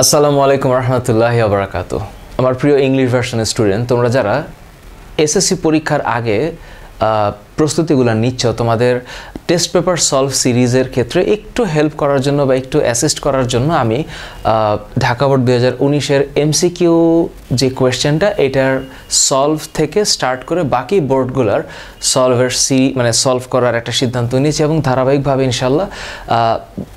আসসালামু আলাইকুম রহমতুল্লাহি ওয়া বারাকাতুহু। আমার প্রিয় ইংলিশ ভার্সনের স্টুডেন্ট, তোমরা যারা এসএসসি পরীক্ষার আগে প্রস্তুতিগুলো নিচ্ছ, তোমাদের টেস্ট পেপার সলভ সিরিজের ক্ষেত্রে একটু হেল্প করার জন্য বা একটু অ্যাসিস্ট করার জন্য আমি ঢাকা বোর্ড 2019-এর এমসিকিউ যে কোয়েশ্চেনটা, এটার সলভ থেকে স্টার্ট করে বাকি বোর্ডগুলোর সলভের সলভ করার একটা সিদ্ধান্ত নিয়েছি এবং ধারাবাহিকভাবে ইনশাল্লাহ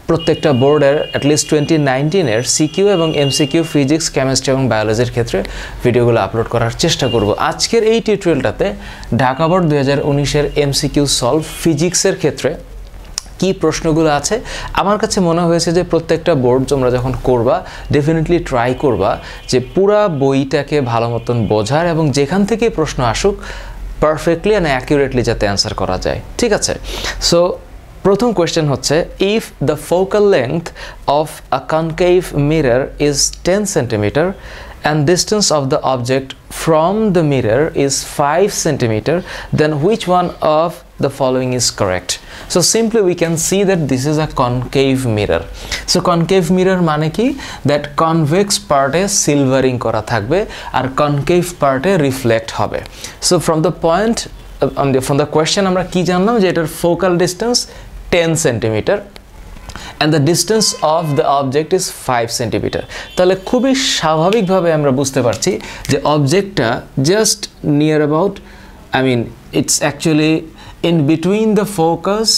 প্রত্যেকটা বোর্ডের অ্যাটলিস্ট 2019-এর সিকিউ এবং এমসিকিউ ফিজিক্স, কেমিস্ট্রি এবং বায়োলজির ক্ষেত্রে ভিডিওগুলো আপলোড করার চেষ্টা করব। আজকের এই টিউটোরিয়ালটাতে ঢাকা বোর্ড 2019-এর এমসিকিউ সলভ ফিজিক্সের ক্ষেত্রে কি প্রশ্নগুলো আছে, আমার কাছে মনে হয়েছে যে প্রত্যেকটা বোর্ড তোমরা যখন করবা ডেফিনেটলি ট্রাই করবা যে পুরা বইটাকে ভালো মতন বোঝার এবং যেখান থেকে প্রশ্ন আসুক পারফেক্টলি অ্যান্ড অ্যাকিউরেটলি যাতে অ্যান্সার করা যায়। ঠিক আছে, সো প্রথম কোয়েশ্চেন হচ্ছে, if the focal length of a concave mirror is 10 centimetre and distance of the object from the mirror is 5 centimeter, then which one of the following is correct? So simply we can see that this is a concave mirror. So concave mirror মানে কি, that convex part A silvering করা থাকবে আর concave part এ reflect হবে। So from the point from the question আমরা কি জানলাম যে এটার focal distance 10 centimeter and the distance of the object is 5 centimeter. তাহলে খুবই স্বাভাবিকভাবে আমরা বুঝতে পারছি যে অবজেক্টটা just near about, it's actually in between the focus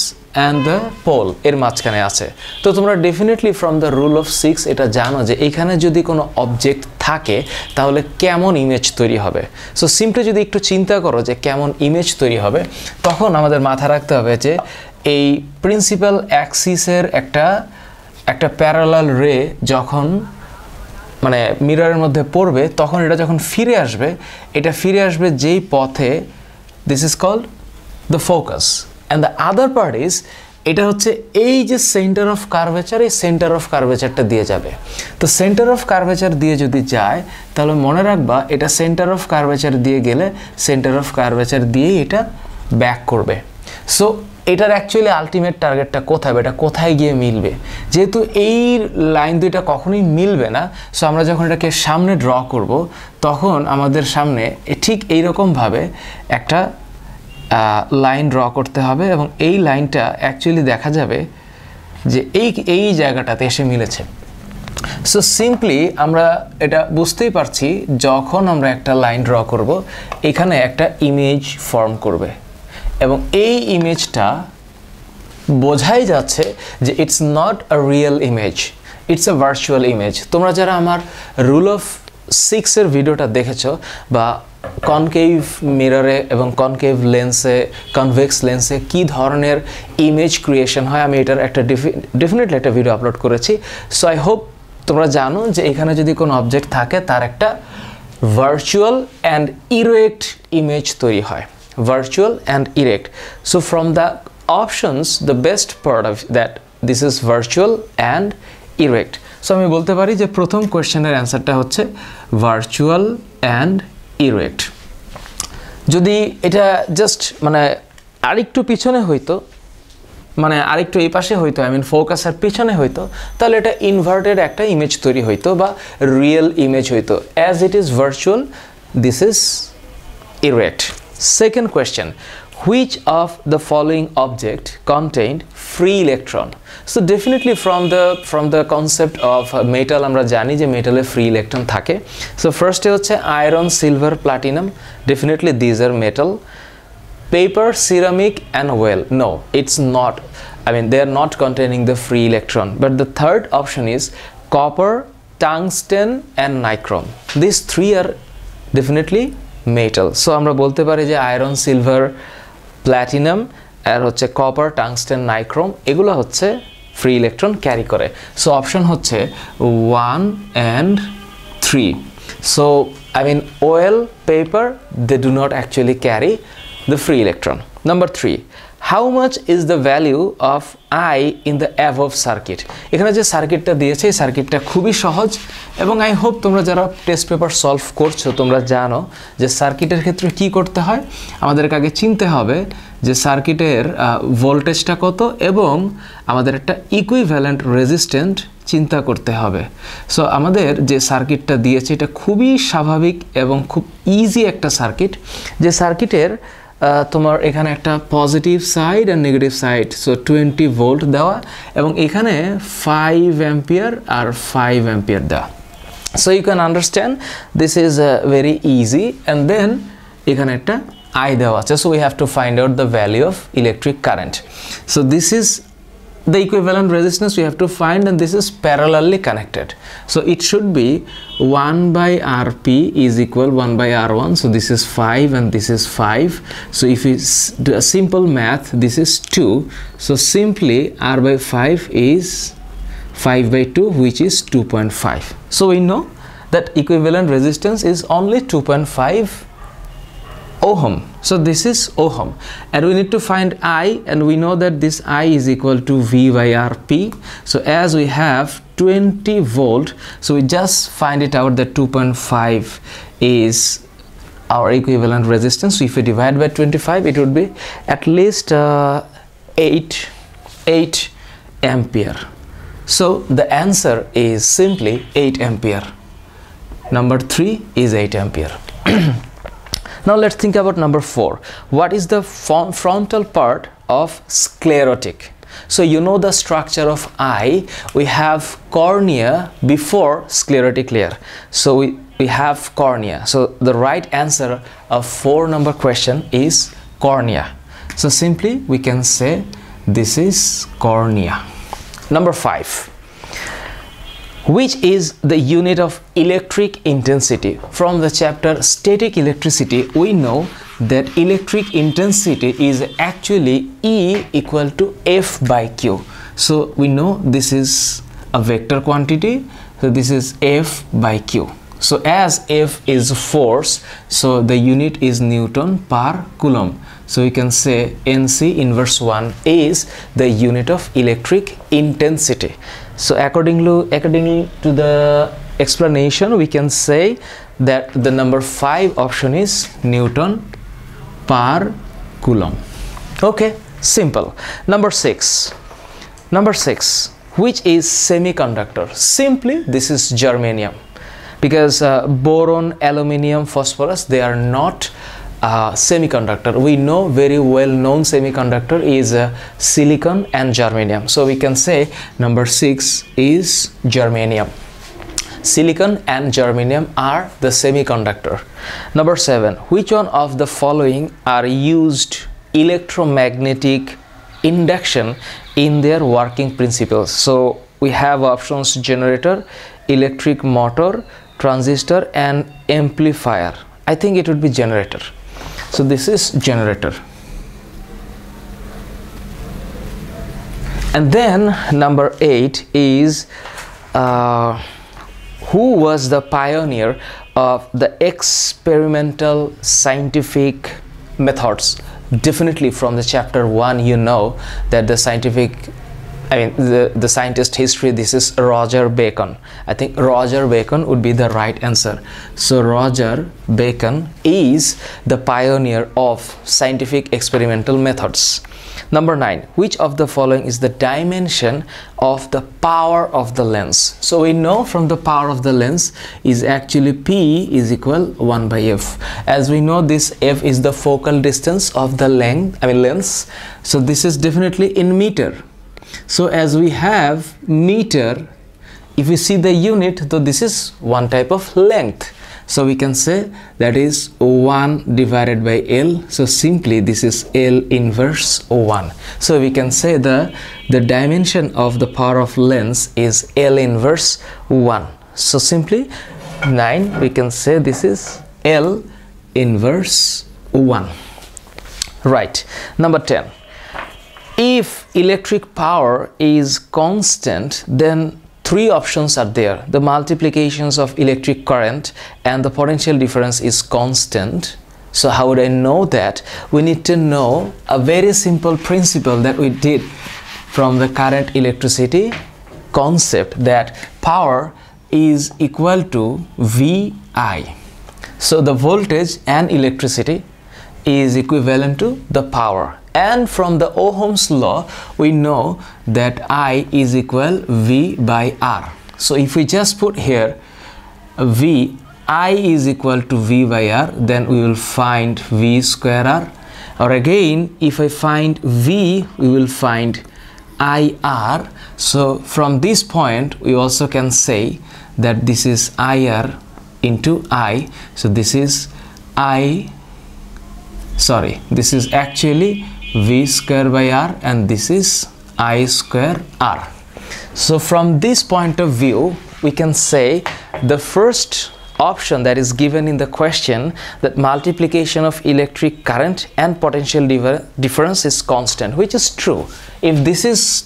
and the pole, এর মাঝখানে আছে। তো তোমরা definitely from the rule of 6 এটা জানো যে এখানে যদি কোনো অবজেক্ট থাকে তাহলে কেমন ইমেজ তৈরি হবে। সো সিম্পলি যদি একটু চিন্তা করো যে কেমন ইমেজ তৈরি হবে, তখন আমাদের মাথায় রাখতে হবে যে এই প্রিন্সিপাল অ্যাক্সিসের একটা প্যারালাল রে যখন মিররের মধ্যে পড়বে, তখন এটা যখন ফিরে আসবে যেই পথে, this is called the focus, and the other part is, এটা হচ্ছে এই যে সেন্টার অফ কার্ভেচার, এই সেন্টার অফ কার্ভেচারটা দিয়ে যাবে। তো সেন্টার অফ কার্ভেচার দিয়ে যদি যায় তাহলে মনে রাখবা এটা সেন্টার অফ কার্ভেচার দিয়ে গেলে সেন্টার অফ কার্ভেচার দিয়েই এটা ব্যাক করবে। সো এটার অ্যাকচুয়ালি আলটিমেট টার্গেটটা কোথায়, এটা কোথায় গিয়ে মিলবে? যেহেতু এই লাইন দুইটা কখনোই মিলবে না, সো আমরা যখন এটাকে সামনে ড্র করব তখন আমাদের সামনে ঠিক এইরকমভাবে একটা লাইন ড্র করতে হবে এবং এই লাইনটা অ্যাকচুয়ালি দেখা যাবে যে এই জায়গাটাতে এসে মিলেছে। সো সিম্পলি আমরা এটা বুঝতেই পারছি, যখন আমরা একটা লাইন ড্র করব এখানে একটা ইমেজ ফর্ম করবে এবং এই ইমেজটা বোঝাই যাচ্ছে যে it's not a real image, it's a virtual image. তোমরা যারা আমার রুল অফ 6-এর ভিডিওটা দেখেছো বা কনকেভ মিররে এবং কনকেভ লেন্সে, কনভেক্স লেন্সে কী ধরনের ইমেজ ক্রিয়েশন হয়, আমি এটার একটা ডেফিনেটলি একটা ভিডিও আপলোড করেছি। সো আই হোপ তোমরা জানো যে এখানে যদি কোনো অবজেক্ট থাকে তার একটা ভার্চুয়াল অ্যান্ড ইরেক্ট ইমেজ তৈরি হয়, virtual and erect. So from the options, the best part of that, this is virtual and erect. So আমি বলতে পারি যে প্রথম কোয়েশ্চেনের অ্যান্সারটা হচ্ছে ভার্চুয়াল অ্যান্ড ইরেক্ট। যদি এটা জাস্ট আরেকটু পিছনে হইতো, আরেকটু এই পাশে হইতো, ফোকাসের পিছনে হইতো, তাহলে এটা ইনভার্টেড একটা ইমেজ তৈরি হইতো বা রিয়েল ইমেজ হইতো। As it is virtual, this is erect. Second question, which of the following object contained free electron? So definitely from the concept of metal আমরা জানি যে মেটালে ফ্রি ইলেকট্রন থাকে। So first হচ্ছে iron, silver, platinum, definitely these are metal. Paper, ceramic and oil, no, it's not, they are not containing the free electron. But the third option is copper, tungsten and nichrome. These three are definitely metal. So আমরা বলতে পারি যে iron, silver, platinum আর হচ্ছে copper, tungsten, nichrome, এগুলো হচ্ছে free electron carry করে। So option হচ্ছে 1 and 3। So oil, paper, they do not actually carry the free electron. Number 3, how much is the value of I in the above circuit? এখানে যে সার্কিটটা দিয়েছে এই সার্কিটটা খুবই সহজ এবং আই হোপ তোমরা যারা টেস্ট পেপার সলভ করছো তোমরা জানো যে সার্কিটের ক্ষেত্রে কি করতে হয়। আমাদেরকে আগে চিনতে হবে যে সার্কিটের ভোল্টেজটা কত এবং আমাদের একটা ইকুইভ্যালেন্ট রেজিস্ট্যান্ট চিন্তা করতে হবে। সো আমাদের যে সার্কিটটা দিয়েছে এটা খুবই স্বাভাবিক এবং খুব ইজি একটা সার্কিট, যে সার্কিটের তোমার এখানে একটা পজিটিভ সাইড আর নেগেটিভ সাইড, সো 20 ভোল্ট দেওয়া এবং এখানে 5 অ্যাম্পিয়ার আর 5 অ্যাম্পিয়ার দেওয়া। So you can understand this is very easy. And then এখানে একটা I দেওয়া আছে, so we have to find out the value of electric current. So this is the equivalent resistance we have to find, and this is parallelly connected. So it should be 1 by Rp is equal 1 by R1. So this is 5 and this is 5. So if we do a simple math, this is 2. So simply R by 5 is 5 by 2, which is 2.5. So we know that equivalent resistance is only 2.5 ohm. So this is ohm, and we need to find I, and we know that this I is equal to V by Rp. So as we have 20 volt, so we just find it out that 2.5 is our equivalent resistance. So if we divide by 25, it would be at least 8 ampere. So the answer is simply 8 ampere. Number 3 is 8 ampere. Now let's think about number 4. What is the frontal part of sclerotic? So you know the structure of eye. We have cornea before sclerotic layer. So we have cornea. So the right answer of 4 number question is cornea. So simply we can say this is cornea. Number 5. Which is the unit of electric intensity? From the chapter static electricity, we know that electric intensity is actually E equal to F by Q. So we know this is a vector quantity, so this is F by Q. So as F is force, so the unit is Newton per Coulomb. So we can say NC inverse 1 is the unit of electric intensity. So accordingly to the explanation, we can say that the number 5 option is Newton per Coulomb. Okay, simple. Number 6. Number 6. Which is semiconductor? Simply this is germanium, because boron, aluminium, phosphorus, they are not semiconductor. We know very well known semiconductor is silicon and germanium. So we can say number 6 is germanium. Silicon and germanium are the semiconductor. Number 7. Which one of the following are used electromagnetic induction in their working principles? So we have options: generator, electric motor, transistor, and amplifier. I think it would be generator. So this is generator. And then number 8 is who was the pioneer of the experimental scientific methods? Definitely from the chapter 1 you know that the scientist history, this is Roger Bacon. I think Roger Bacon would be the right answer. So Roger Bacon is the pioneer of scientific experimental methods. Number 9. Which of the following is the dimension of the power of the lens? So we know from the power of the lens is actually P is equal 1 by F. As we know, this F is the focal distance of the lens. So this is definitely in meter. So as we have meter, if we see the unit, though this is one type of length, so we can say that is 1 divided by L. So simply this is L inverse 1. So we can say the dimension of the power of lens is L inverse 1. So simply 9, we can say this is L inverse 1. Right. Number 10. If electric power is constant, then 3 options are there. The multiplications of electric current and the potential difference is constant. So how would I know that? We need to know a very simple principle that we did from the current electricity concept, that power is equal to VI. So the voltage and electricity is equivalent to the power, and from the Ohm's law we know that I is equal V by R. So if we just put here V, I is equal to V by R, then we will find V square R. Or again, if I find V, we will find IR. So from this point we also can say that this is IR into I. So this is this is actually V square by R, and this is I square R. So from this point of view we can say the first option that is given in the question, that multiplication of electric current and potential difference is constant, which is true. If this is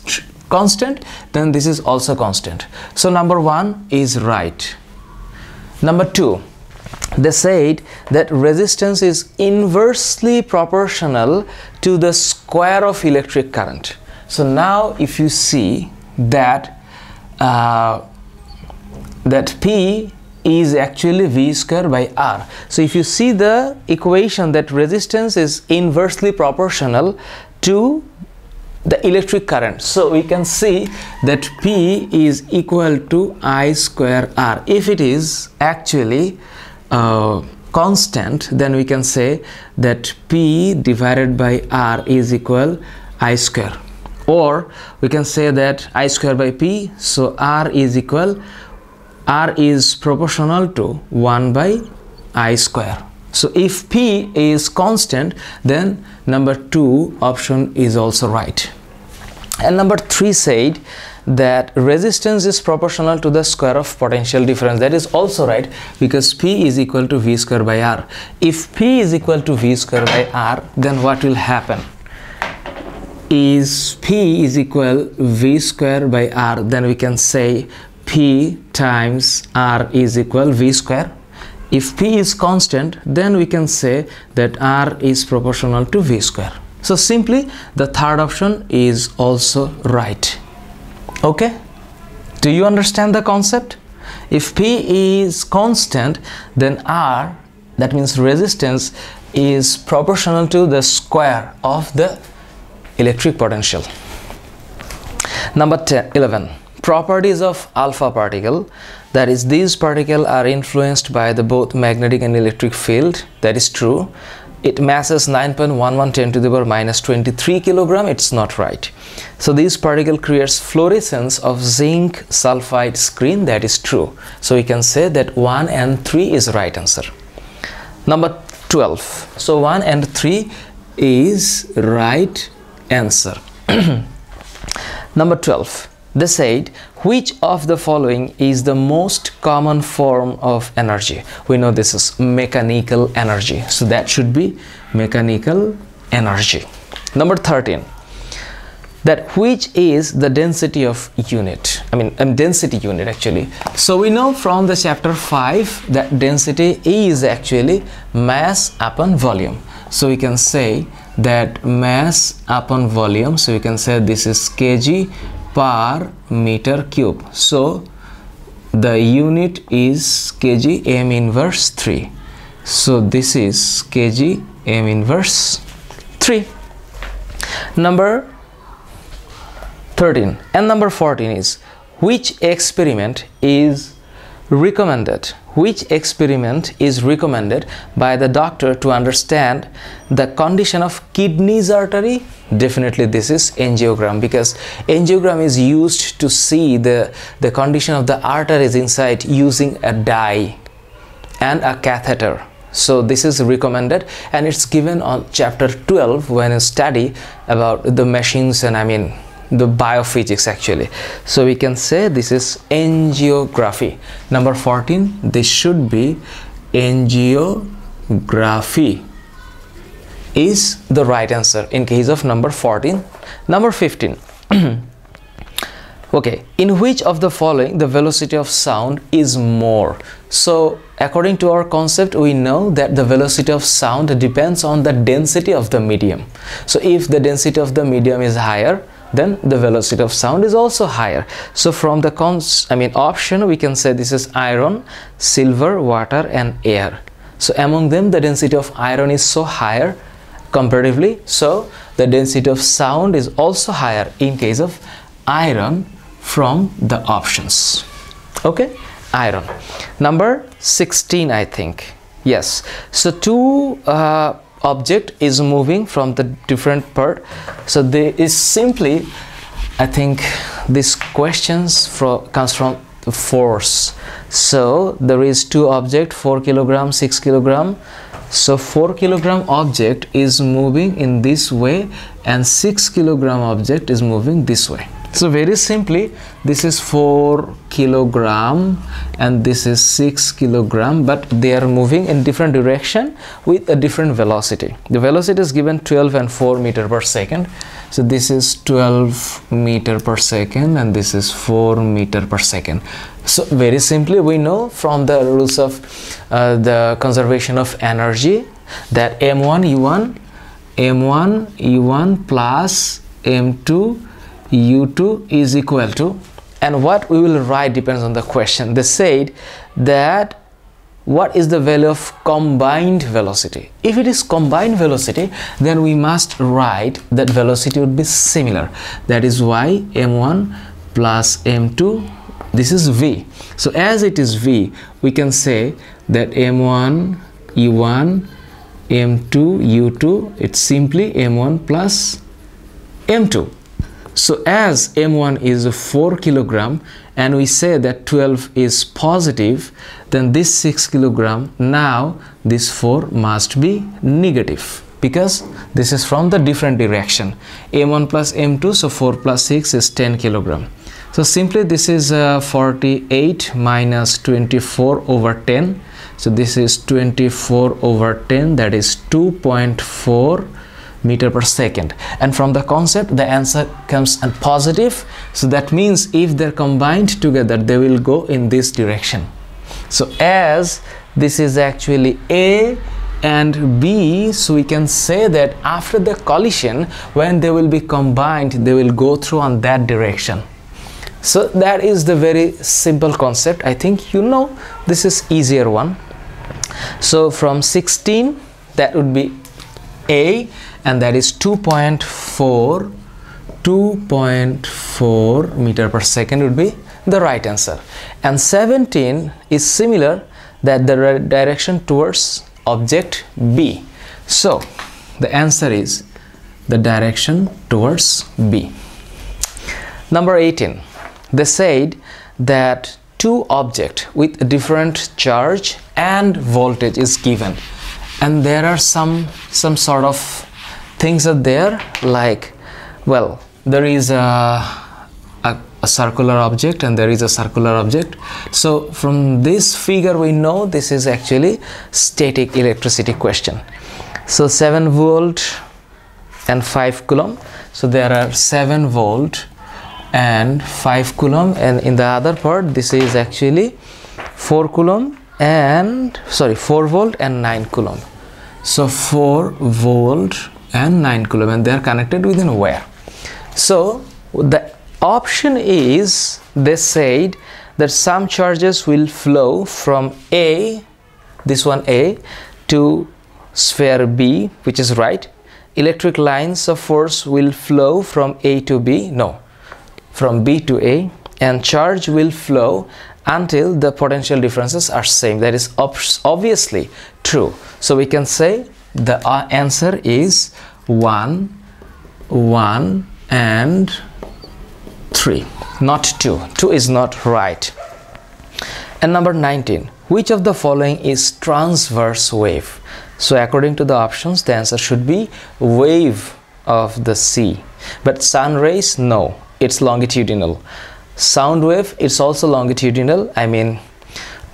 constant, then this is also constant. So number 1 is right. Number 2, they said that resistance is inversely proportional to the square of electric current. So now if you see that that P is actually V square by R. So if you see the equation, that resistance is inversely proportional to the electric current, so we can see that P is equal to I square R. If it is actually constant, then we can say that P divided by R is equal I square, or we can say that I square by P, so R is proportional to 1 by I square. So if P is constant, then number 2 option is also right. And number 3 said that resistance is proportional to the square of potential difference. That is also right, because P is equal to V square by R. If P is equal to V square by R, then what will happen is P is equal V square by R, then we can say P times R is equal V square. If P is constant, then we can say that R is proportional to V square. So simply the third option is also right. Okay, do you understand the concept? If P is constant, then R, that means resistance, is proportional to the square of the electric potential. Number 11, properties of alpha particle, that is, these particles are influenced by the both magnetic and electric field. That is true. It masses 9.11 10 to the power minus 23 kilogram. It's not right. So this particle creates fluorescence of zinc sulfide screen. That is true. So we can say that 1 and 3 is right answer. Number 12. So 1 and 3 is right answer. Number 12. They said, which of the following is the most common form of energy? We know this is mechanical energy, so that should be mechanical energy. Number 13, that which is the density of unit, density unit actually. So we know from the chapter 5 that density is actually mass upon volume. So we can say that mass upon volume, so we can say this is kg per meter cube. So the unit is kg m inverse 3. So this is kg m inverse 3. Number 13 and number 14 is, which experiment is recommended? Which experiment is recommended by the doctor to understand the condition of kidney's artery? Definitely this is angiogram, because angiogram is used to see the condition of the arteries inside using a dye and a catheter. So this is recommended, and it's given on chapter 12 when you study about the machines and the biophysics actually. So we can say this is angiography. Number 14, this should be angiography is the right answer in case of number 14. Number 15, Okay, in which of the following the velocity of sound is more? So according to our concept, we know that the velocity of sound depends on the density of the medium. So if the density of the medium is higher, then the velocity of sound is also higher. So from the option, we can say this is iron, silver, water and air. So among them, the density of iron is so higher comparatively, so the density of sound is also higher in case of iron from the options. Okay, iron. Number 16, I think. Yes, so two object is moving from the different part. So there is simply, I think this questions comes from the force. So there is two object, 4 kilogram, 6 kilogram. So 4 kilogram object is moving in this way and 6 kilogram object is moving this way. So very simply, this is 4 kilogram and this is 6 kilogram, but they are moving in different direction with a different velocity. The velocity is given 12 and 4 meter per second. So this is 12 meter per second and this is 4 meter per second. So very simply, we know from the rules of the conservation of energy that m1 e1 plus m2 u2 is equal to, and what we will write depends on the question. They said that what is the value of combined velocity? If it is combined velocity, then we must write that velocity would be similar. That is why m1 plus m2, this is v. So as it is v, we can say that m1 e1 m2 u2, it's simply m1 plus m2. So as m1 is 4 kilogram and we say that 12 is positive, then this 6 kilogram, now this 4 must be negative because this is from the different direction. m1 plus m2, so 4 plus 6 is 10 kilogram. So simply this is 48 minus 24 over 10. So this is 24 over 10, that is 2.4 meter per second, and from the concept the answer comes in positive. So that means if they're combined together, they will go in this direction. So as this is actually A and B, so we can say that after the collision, when they will be combined, they will go through on that direction. So that is the very simple concept. I think you know this is easier one. So from 16, that would be A, and that is 2.4 meter per second would be the right answer. And 17 is similar, that the direction towards object B. So the answer is the direction towards B. Number 18, they said that two objects with a different charge and voltage is given, and there are some sort of things are there, like, well, there is a circular object and there is a circular object. So from this figure we know this is actually static electricity question. So 7 volt and 5 coulomb. So there are 7 volt and 5 coulomb, and in the other part this is actually 4 coulomb and 4 volt and 9 coulomb. So 4 volt and 9 coulomb, and they are connected within a wire. So the option is, they said that some charges will flow from A, this one A, to sphere B, which is right. Electric lines of force will flow from A to B, no, from B to A, and charge will flow until the potential differences are same. That is obviously true. So we can say the answer is 1, 1 and 3, not 2. 2 is not right. And number 19, which of the following is transverse wave? So according to the options, the answer should be wave of the sea. But sun rays, no, it's longitudinal. Sound wave, it's also longitudinal. I mean,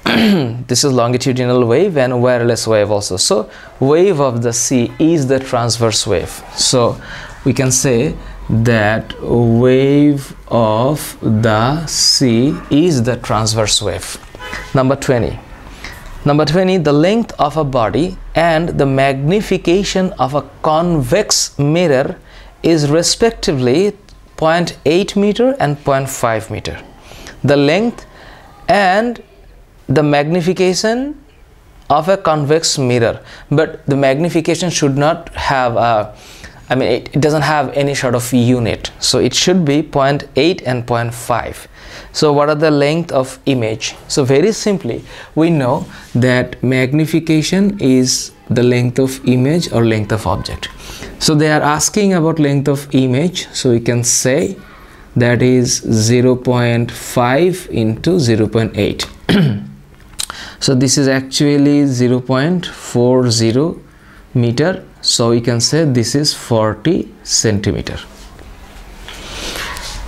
this is longitudinal wave and wireless wave also. So wave of the sea is the transverse wave. So we can say that wave of the sea is the transverse wave. Number 20. Number 20, the length of a body and the magnification of a convex mirror is respectively 0.8 meter and 0.5 meter. The length and the magnification of a convex mirror, but the magnification should not have a, it doesn't have any sort of unit, so it should be 0.8 and 0.5. So what are the length of image? So very simply, we know that magnification is the length of image or length of object. So they are asking about length of image, so we can say that is 0.5 into 0.8. So this is actually 0.40 meter, so we can say this is 40 centimeter.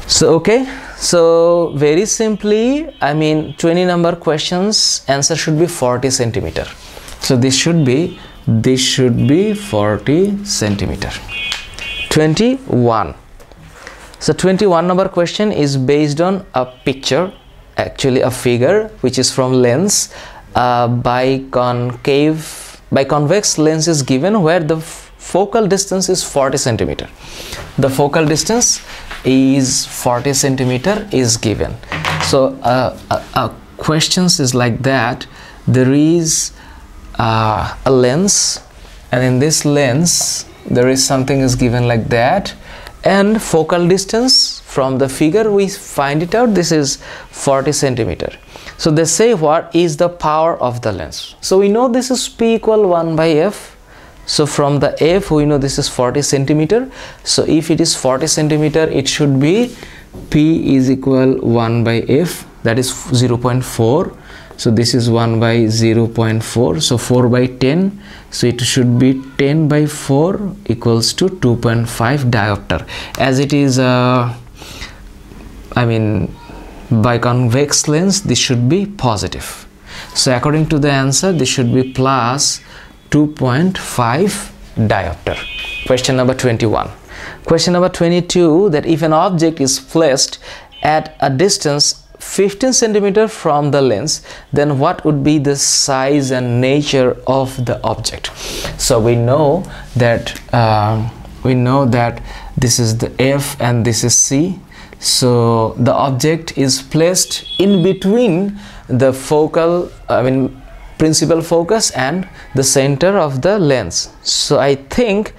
So okay, so very simply, 20 number questions answer should be 40 centimeter. So this should be 40 centimeter. 21. So 21 number question is based on a picture, actually a figure, which is from lens. Biconvex lens is given where the focal distance is 40 centimeter. The focal distance is 40 centimeter is given. So questions is like that. There is a lens, and in this lens there is something is given like that, and focal distance from the figure we find it out, this is 40 centimeter. So they say what is the power of the lens. So we know this is P equal 1 by F. So from the F we know this is 40 centimeter. So if it is 40 centimeter, it should be P is equal 1 by F, that is 0.4. So this is 1 by 0.4, so 4 by 10, so it should be 10 by 4 equals to 2.5 diopter, as it is biconvex lens. This should be positive. So according to the answer, this should be plus 2.5 diopter. Question number 21. Question number 22, that if an object is placed at a distance 15 centimeter from the lens, then what would be the size and nature of the object? So we know that this is the F and this is C. So the object is placed in between the focal, principal focus and the center of the lens. So I think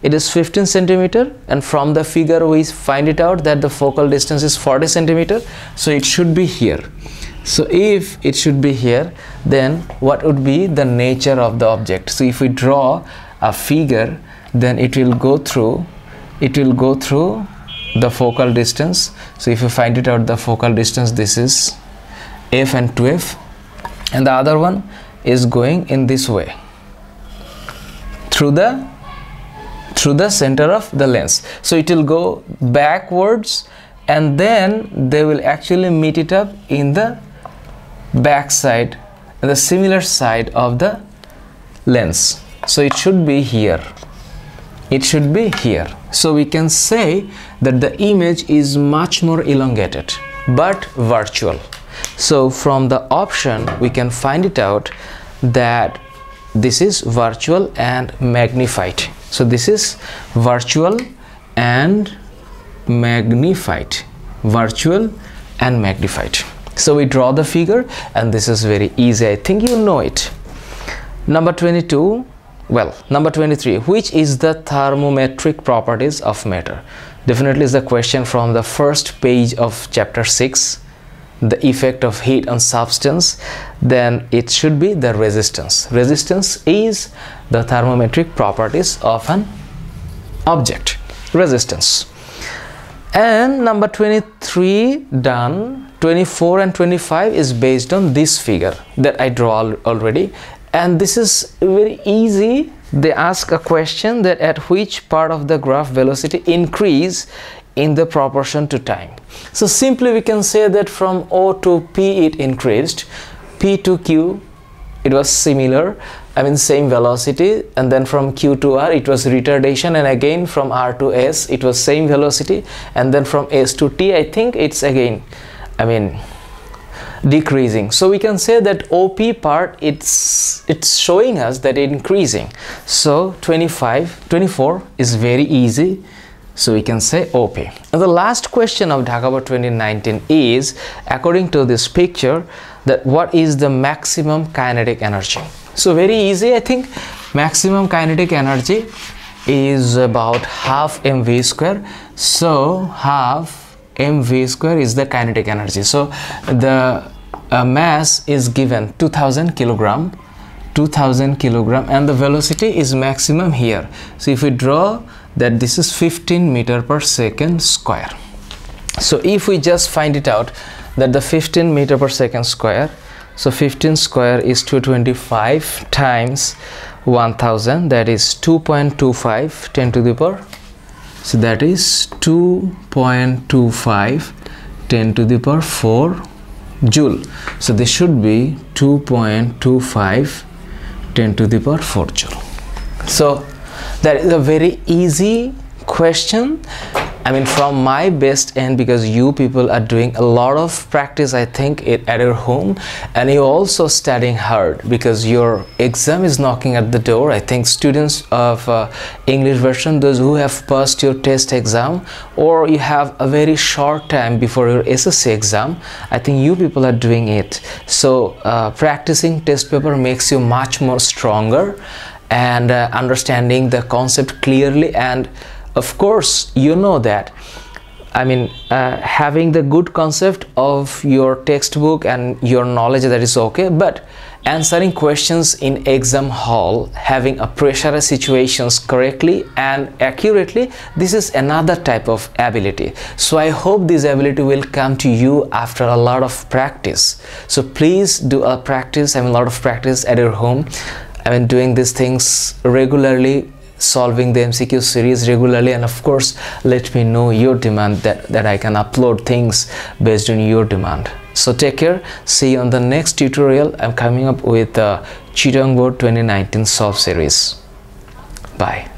it is 15 centimeter, and from the figure we find it out that the focal distance is 40 centimeter, so it should be here. So if it should be here, then what would be the nature of the object? So if we draw a figure, then it will go through the focal distance. So if you find it out, the focal distance, this is F and 2F, and the other one is going in this way through the center of the lens. So it will go backwards, and then they will actually meet it up in the back side, the similar side of the lens. So it should be here. It should be here. So we can say that the image is much more elongated but virtual. So from the option we can find it out that this is virtual and magnified. So this is virtual and magnified. Virtual and magnified. So we draw the figure, and this is very easy. I think you know it. Number 22. Well, number 23. Which is the thermometric properties of matter? Definitely is the question from the first page of chapter 6. The effect of heat on substance. Then it should be the resistance. Resistance is the thermometric properties of an object. Resistance. And number 23 done. 24 and 25 is based on this figure that I draw already, and this is very easy. They ask a question that at which part of the graph velocity increase in the proportion to time. So simply we can say that from O to P it increased, P to Q it was similar, I mean same velocity, and then from Q to R it was retardation, and again from R to S it was same velocity, and then from S to T I think it's again, I mean, decreasing. So we can say that OP part, it's showing us that increasing. So 24 is very easy, so we can say OP. And the last question of Dhaka Board 2019 is, according to this picture, that what is the maximum kinetic energy? So very easy, I think. Maximum kinetic energy is about half mv square. So half mv square is the kinetic energy. So the mass is given 2000 kilogram, and the velocity is maximum here. So if we draw that, this is 15 meter per second square. So if we just find it out that the 15 meter per second square, so 15 square is 225 times 1000, that is 2.25 10 to the power. So that is 2.25 10 to the power 4 joule. So this should be 2.25 10 to the power 4 joule. So that is a very easy question, I mean, from my best end, because you people are doing a lot of practice, I think, at your home, and you're also studying hard because your exam is knocking at the door. I think students of English version, those who have passed your test exam, or you have a very short time before your SSC exam, I think you people are doing it. So practicing test paper makes you much more stronger and understanding the concept clearly. And of course, you know that, I mean, having the good concept of your textbook and your knowledge, that is okay, but answering questions in exam hall, having a pressurized situations correctly and accurately, this is another type of ability. So I hope this ability will come to you after a lot of practice. So please do a practice, I mean, a lot of practice at your home. I mean, doing these things regularly, solving the MCQ series regularly, and of course let me know your demand, that I can upload things based on your demand. So take care, see you on the next tutorial. I'm coming up with the Chittagong Board 2019 solve series. Bye.